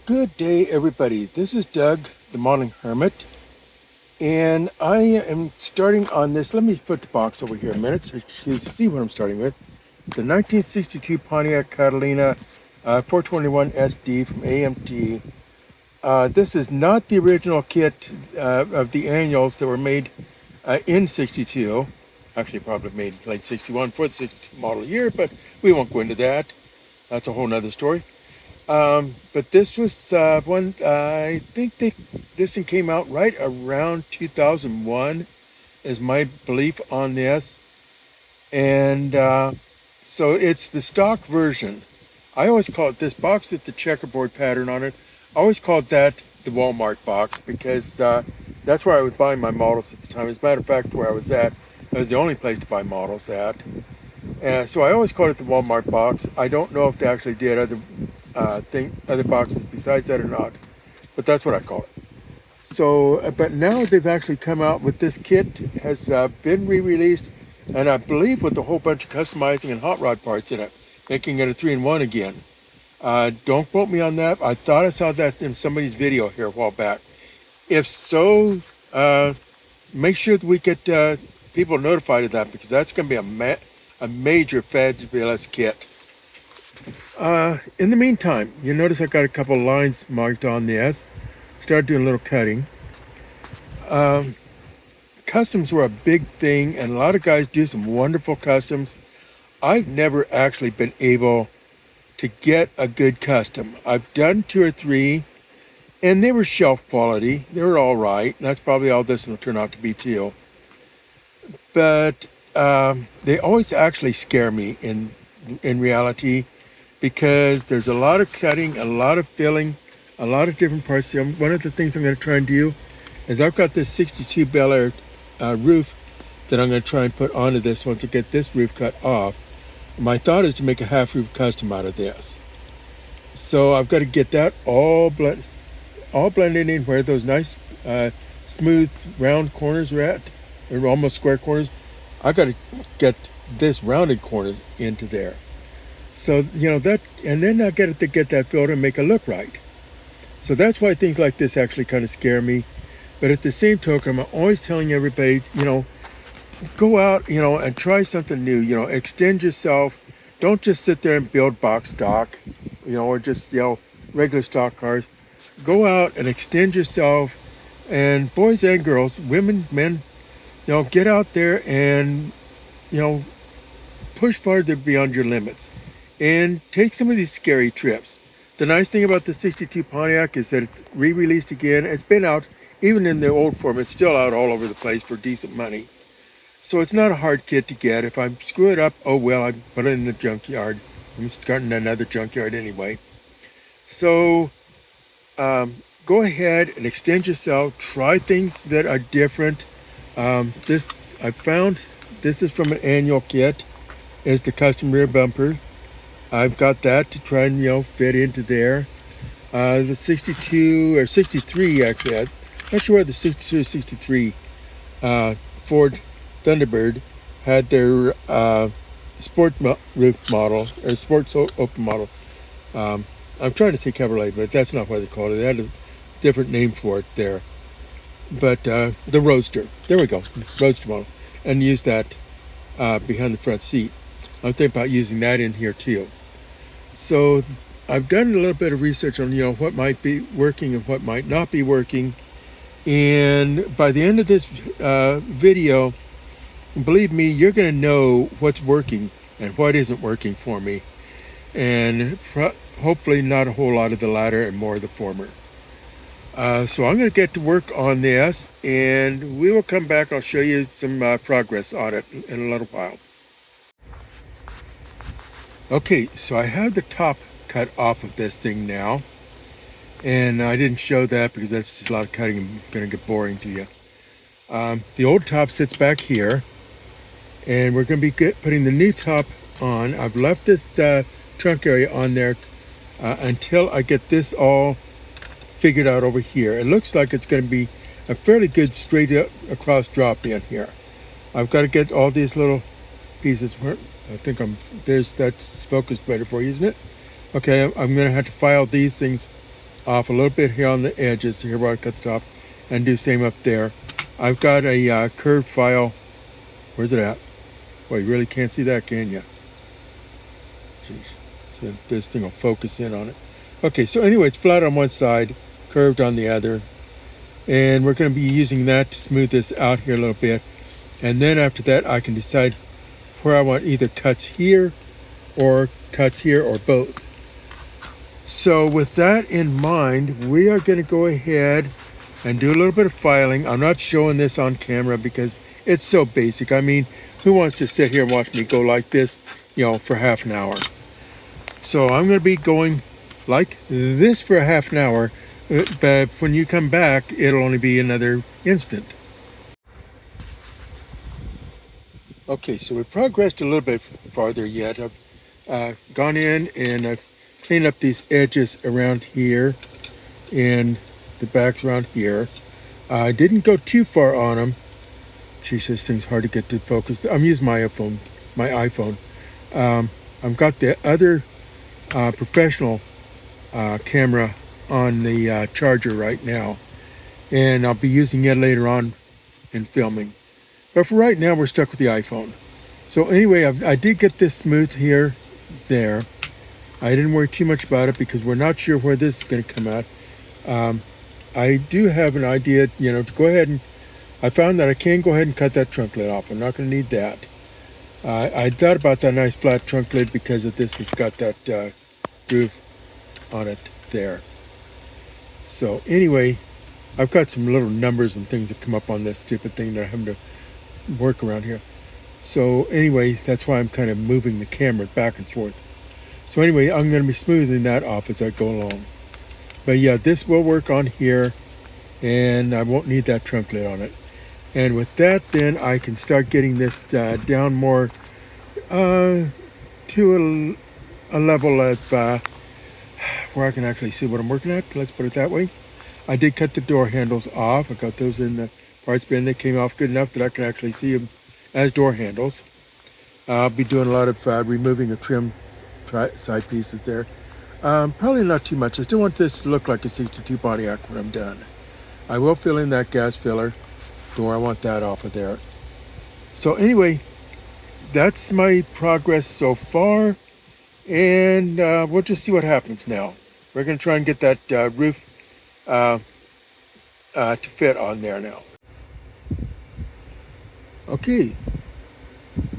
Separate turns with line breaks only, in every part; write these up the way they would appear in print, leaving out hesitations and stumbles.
Good day, everybody. This is Doug, the Modeling Hermit, and I am starting on this. Let me put the box over here a minute so you can see what I'm starting with. The 1962 Pontiac Catalina 421 SD from AMT. This is not the original kit of the annuals that were made in 62. Actually, probably made late 61 for the 62 model year, but we won't go into that. That's a whole nother story. But this was one, I think this one came out right around 2001 is my belief on this. And so it's the stock version. I always call it this box with the checkerboard pattern on it. I always called that the Walmart box because that's where I was buying my models at the time. As a matter of fact, where I was at, that was the only place to buy models at. So I always called it the Walmart box. I don't know if they actually did other boxes besides that or not, but that's what I call it. So, but now they've actually come out with this kit, has been re-released, and I believe with a whole bunch of customizing and hot rod parts in it, making it a 3-in-1 again. Don't quote me on that. I thought I saw that in somebody's video here a while back. If so, make sure that we get people notified of that, because that's going to be a major fabulous kit. In the meantime, you notice I got a couple lines marked on this. Started doing a little cutting. Customs were a big thing, and a lot of guys do some wonderful customs. I've never actually been able to get a good custom. I've done 2 or 3, and they were shelf quality. They were all right, and that's probably all this will turn out to be too. But they always actually scare me in reality, because there's a lot of cutting, a lot of filling, a lot of different parts. One of the things I'm going to try and do is I've got this 62 Bel Air roof that I'm going to try and put onto this once I get this roof cut off. My thought is to make a half roof custom out of this. So I've got to get that all blended in where those nice smooth round corners are at, or almost square corners. I've got to get this rounded corners into there. So, that, and then I get to get that filled and make it look right. So that's why things like this actually kind of scare me. But at the same token, I'm always telling everybody, go out, and try something new, extend yourself. Don't just sit there and build box stock, or just, regular stock cars. Go out and extend yourself, and boys and girls, women, men, get out there and, push farther beyond your limits. And take some of these scary trips. The nice thing about the 62 Pontiac is that it's re-released again. It's been out, even in the old form, it's still out all over the place for decent money. So it's not a hard kit to get. If I screw it up, oh well, I put it in the junkyard. I'm starting another junkyard anyway. So go ahead and extend yourself. Try things that are different. This is from an annual kit. It's the custom rear bumper. I've got that to try and, fit into there. The 62 or 63, actually, I'm not sure where the 62 or 63 Ford Thunderbird had their sport roof model, or sports open model. I'm trying to say Cabriolet, but that's not what they called it. They had a different name for it there. But the Roadster, there we go, Roadster model. And use that behind the front seat. I'm thinking about using that in here too. So I've done a little bit of research on, what might be working and what might not be working. And by the end of this video, believe me, you're going to know what's working and what isn't working for me. And hopefully not a whole lot of the latter and more of the former. So I'm going to get to work on this, and we will come back. I'll show you some progress on it in a little while. Okay, so I have the top cut off of this thing now, and I didn't show that because that's just a lot of cutting and going to get boring to you. The old top sits back here, and we're going to be putting the new top on. I've left this trunk area on there until I get this all figured out over here. It looks like it's going to be a fairly good straight across drop in here. I've got to get all these little pieces. I think that's focused better for you, isn't it? Okay, I'm going to have to file these things off a little bit here on the edges, here where I cut the top, and do same up there. I've got a curved file. Where's it at? Well, you really can't see that, can you? Jeez. So this thing will focus in on it. Okay, so anyway, it's flat on one side, curved on the other. And we're going to be using that to smooth this out here a little bit. And then after that, I can decide where I want either cuts here or both. So with that in mind, we are going to go ahead and do a little bit of filing. I'm not showing this on camera because it's so basic. I mean, who wants to sit here and watch me go like this, for half an hour? So I'm going to be going like this for a half an hour, but when you come back, it'll only be another instant. Okay, so we progressed a little bit farther yet. I've gone in and I've cleaned up these edges around here and the backs around here. I didn't go too far on them. Geez, this thing's hard to get to focus. I'm using my iPhone. I've got the other professional camera on the charger right now, and I'll be using it later on in filming. But for right now, we're stuck with the iPhone. So anyway, I did get this smooth here, there. I didn't worry too much about it because we're not sure where this is going to come out. I do have an idea, to go ahead and, I found that I can go ahead and cut that trunk lid off. I'm not going to need that. I thought about that nice flat trunk lid because of this. It's got that groove on it there. So anyway, I've got some little numbers and things that come up on this stupid thing that I'm having to work around here. So anyway, that's why I'm kind of moving the camera back and forth. So anyway, I'm going to be smoothing that off as I go along. But yeah, this will work on here, and I won't need that trunk lid on it. And with that, then I can start getting this down more to a level of where I can actually see what I'm working at. Let's put it that way. I did cut the door handles off. I got those in the parts bin. They came off good enough that I can actually see them as door handles. I'll be doing a lot of removing the trim side pieces there. Probably not too much. I still want this to look like a 62 Pontiac when I'm done. I will fill in that gas filler door. I want that off of there. So anyway, that's my progress so far, and we'll just see what happens now. We're going to try and get that roof to fit on there now. Okay,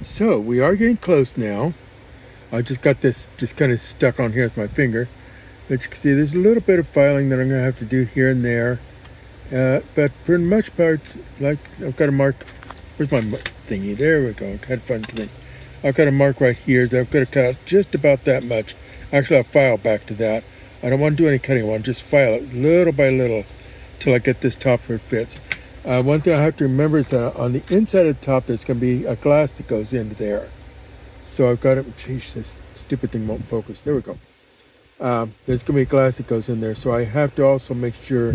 so we are getting close now. I just got this just kind of stuck on here with my finger. But you can see there's a little bit of filing that I'm going to have to do here and there. But for the most part, like I've got a mark. Where's my thingy? There we go. Kind of fun to think. I've got a mark right here that I've got to cut out just about that much. Actually, I'll file back to that. I don't want to do any cutting. I want to just file it little by little till I get this top where it fits. One thing I have to remember is that on the inside of the top, there's going to be a glass that goes into there. So I've got it. Geez, this stupid thing won't focus. There we go. There's going to be a glass that goes in there. So I have to also make sure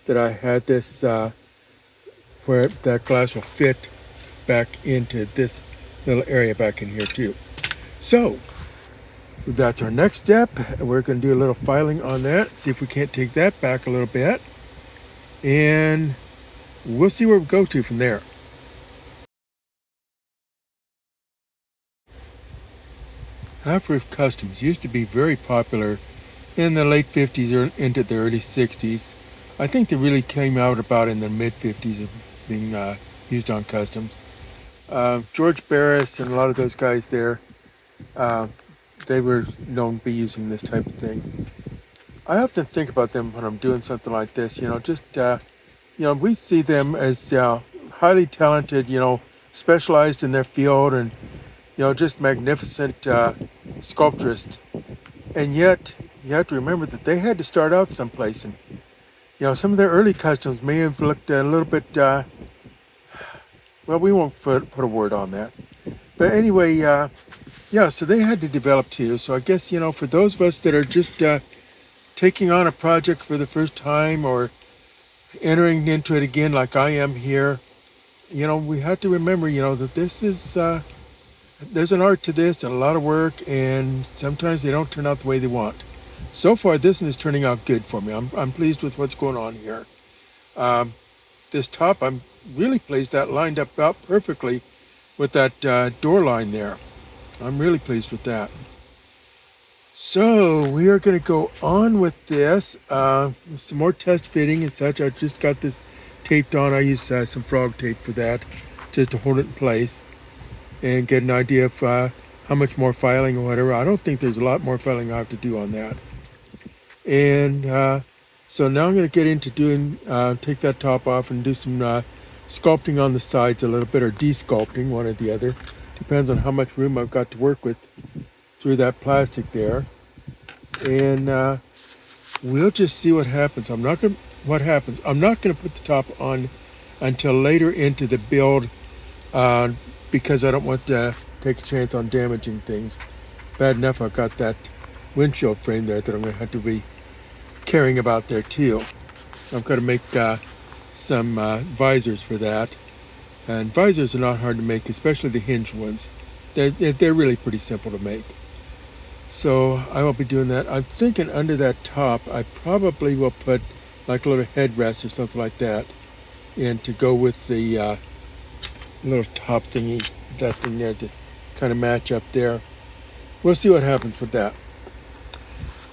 that I had this where that glass will fit back into this little area back in here too. So that's our next step. We're going to do a little filing on that, see if we can't take that back a little bit, and we'll see where we go to from there. Half-roof customs used to be very popular in the late 50s or into the early 60s. I think they really came out about in the mid-50s of being used on customs. George Barris and a lot of those guys there, they were known to be using this type of thing. I often think about them when I'm doing something like this, we see them as highly talented, specialized in their field and, just magnificent sculpturists. And yet, you have to remember that they had to start out someplace. And, some of their early customs may have looked a little bit, well, we won't put a word on that. But anyway, so they had to develop too. So I guess, for those of us that are just taking on a project for the first time or entering into it again like I am here, we have to remember, that this is, there's an art to this and a lot of work, and sometimes they don't turn out the way they want. So far, this one is turning out good for me. I'm pleased with what's going on here. This top, I'm really pleased that lined up about perfectly with that door line there. I'm really pleased with that. So we are going to go on with this. Some more test fitting and such. I just got this taped on. I use some frog tape for that, just to hold it in place and get an idea of how much more filing or whatever. I don't think there's a lot more filing I have to do on that. And so now I'm going to get into doing, take that top off and do some sculpting on the sides a little bit, or de-sculpting, one or the other. Depends on how much room I've got to work with through that plastic there. And we'll just see what happens. I'm not going to put the top on until later into the build because I don't want to take a chance on damaging things. Bad enough I've got that windshield frame there that I'm going to have to be carrying about there too. I've got to make some visors for that. And visors are not hard to make, especially the hinge ones. They're really pretty simple to make. So I will be doing that. I'm thinking under that top, I probably will put like a little headrest or something like that in to go with the little top thingy, that thing there to kind of match up there. We'll see what happens with that.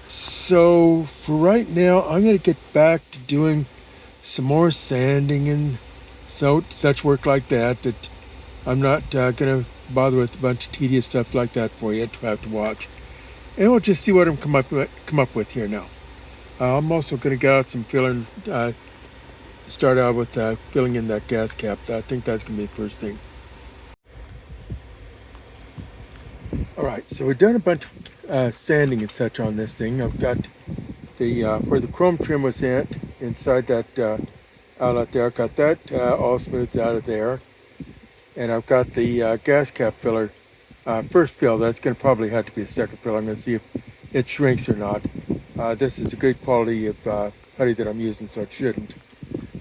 So for right now, I'm going to get back to doing some more sanding and such work like that, that I'm not going to bother with a bunch of tedious stuff like that for you to have to watch. And we'll just see what I'm come up with here now. I'm also going to get out some filling, start out with filling in that gas cap. I think that's going to be the first thing. All right, so we've done a bunch of sanding and such on this thing. I've got the where the chrome trim was at inside that outlet there. I've got that all smoothed out of there. And I've got the gas cap filler, first fill. That's going to probably have to be a second fill. I'm going to see if it shrinks or not. This is a good quality of putty that I'm using, so it shouldn't.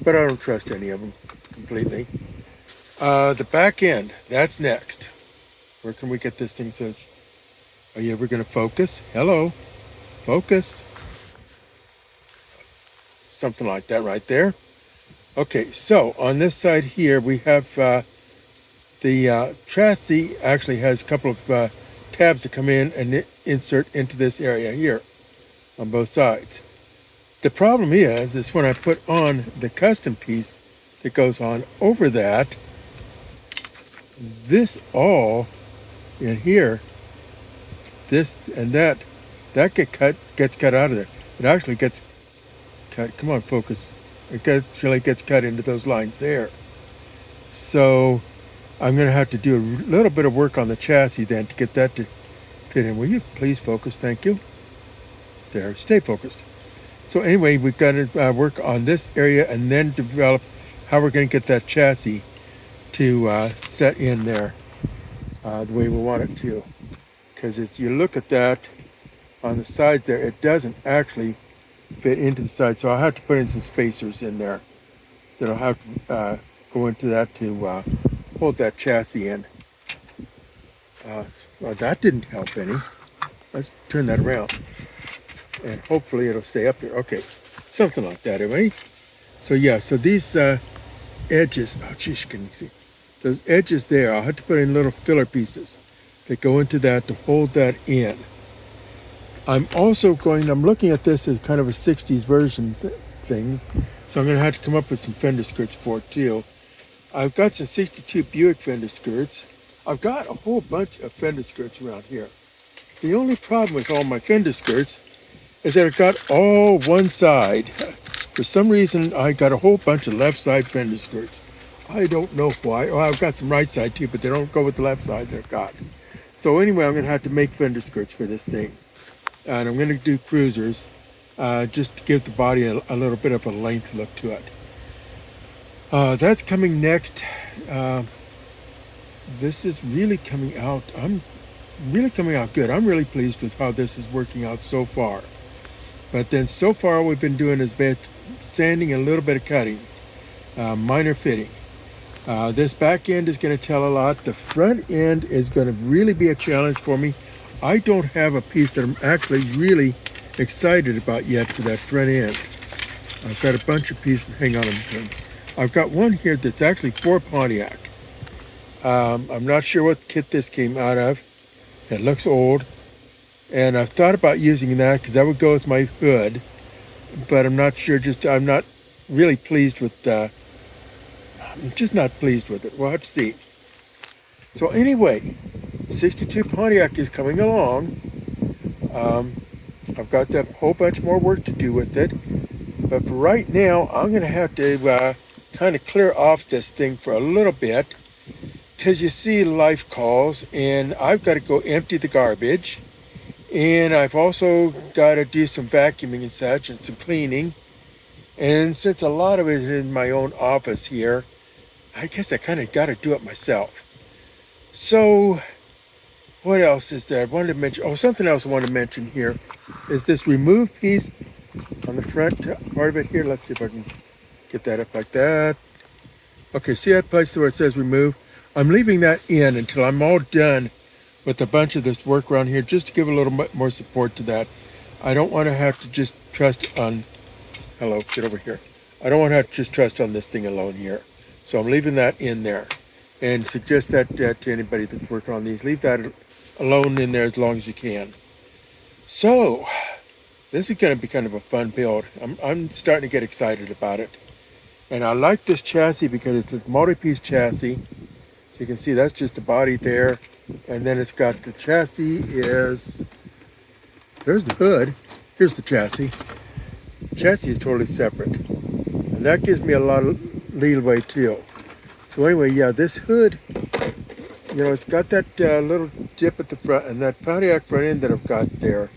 But I don't trust any of them completely. The back end, that's next. Where can we get this thing? So, are you ever going to focus? Hello, focus. Something like that right there. Okay, so on this side here, we have the chassis actually has a couple of tabs that come in and insert into this area here on both sides. The problem is when I put on the custom piece that goes on over that, this all in here, this and that gets cut out of there. It actually gets cut. Come on, focus. It actually gets cut into those lines there. So I'm going to have to do a little bit of work on the chassis then to get that to fit in. Will you please focus? Thank you. There, stay focused. So anyway, we've got to work on this area and then develop how we're going to get that chassis to set in there the way we want it to. Because as you look at that on the sides there, it doesn't actually fit into the side. So I'll have to put in some spacers in there that I'll have to go into that to hold that chassis in. Well, that didn't help any. Let's turn that around. And hopefully it'll stay up there. Okay, something like that, anyway. So yeah, so these edges, oh geez, can you see? Those edges there, I'll have to put in little filler pieces that go into that to hold that in. I'm looking at this as kind of a 60s version thing. So I'm gonna have to come up with some fender skirts for it too. I've got some 62 Buick fender skirts. I've got a whole bunch of fender skirts around here. The only problem with all my fender skirts is that I've got all one side. For some reason, I got a whole bunch of left side fender skirts. I don't know why. Oh, I've got some right side too, but they don't go with the left side that I've got. So anyway, I'm gonna have to make fender skirts for this thing. And I'm gonna do cruisers just to give the body a little bit of a length look to it. That's coming next. This is really coming out. I'm really coming out good. I'm really pleased with how this is working out so far. But then so far all we've been doing is sanding and a little bit of cutting, minor fitting. This back end is going to tell a lot. The front end is going to really be a challenge for me. I don't have a piece that I'm actually really excited about yet for that front end. I've got a bunch of pieces. Hang on a minute. I've got one here that's actually for Pontiac. I'm not sure what kit this came out of. It looks old. And I've thought about using that because that would go with my hood. But I'm not sure, I'm not really pleased with, I'm just not pleased with it. We'll have to see. So anyway, 62 Pontiac is coming along. I've got a whole bunch more work to do with it. But for right now, I'm going to have to kind of clear off this thing for a little bit. Because you see, life calls, and I've got to go empty the garbage. And I've also got to do some vacuuming and such, and some cleaning. And since a lot of it is in my own office here, I guess I kind of got to do it myself. So, what else is there? I wanted to mention, something else I want to mention here is this remove piece on the front part of it here. Let's see if I can get that up like that. Okay, see that place where it says remove? I'm leaving that in until I'm all done with a bunch of this work around here, just to give a little bit more support to that. I don't want to have to just trust on, hello, get over here. I don't want to have to just trust on this thing alone here. So I'm leaving that in there, and suggest that to anybody that's working on these. Leave that alone in there as long as you can. So this is going to be kind of a fun build. I'm starting to get excited about it. And I like this chassis because it's this multi-piece chassis. So you can see that's just the body there. And then it's got the chassis is, there's the hood. Here's the chassis. The chassis is totally separate. And that gives me a lot of leeway too. So anyway, yeah, this hood, it's got that little dip at the front, and that Pontiac front end that I've got there,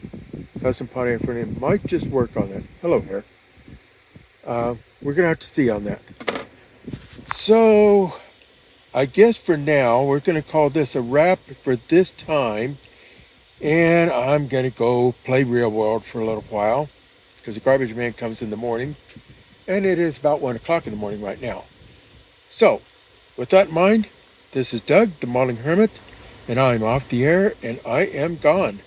custom Pontiac front end, might just work on that. Hello here. We're going to have to see on that. So I guess for now, we're going to call this a wrap for this time. And I'm going to go play real world for a little while, because the garbage man comes in the morning. And it is about 1 o'clock in the morning right now. So, with that in mind, this is Doug, the Modeling Hermit. And I'm off the air, and I am gone.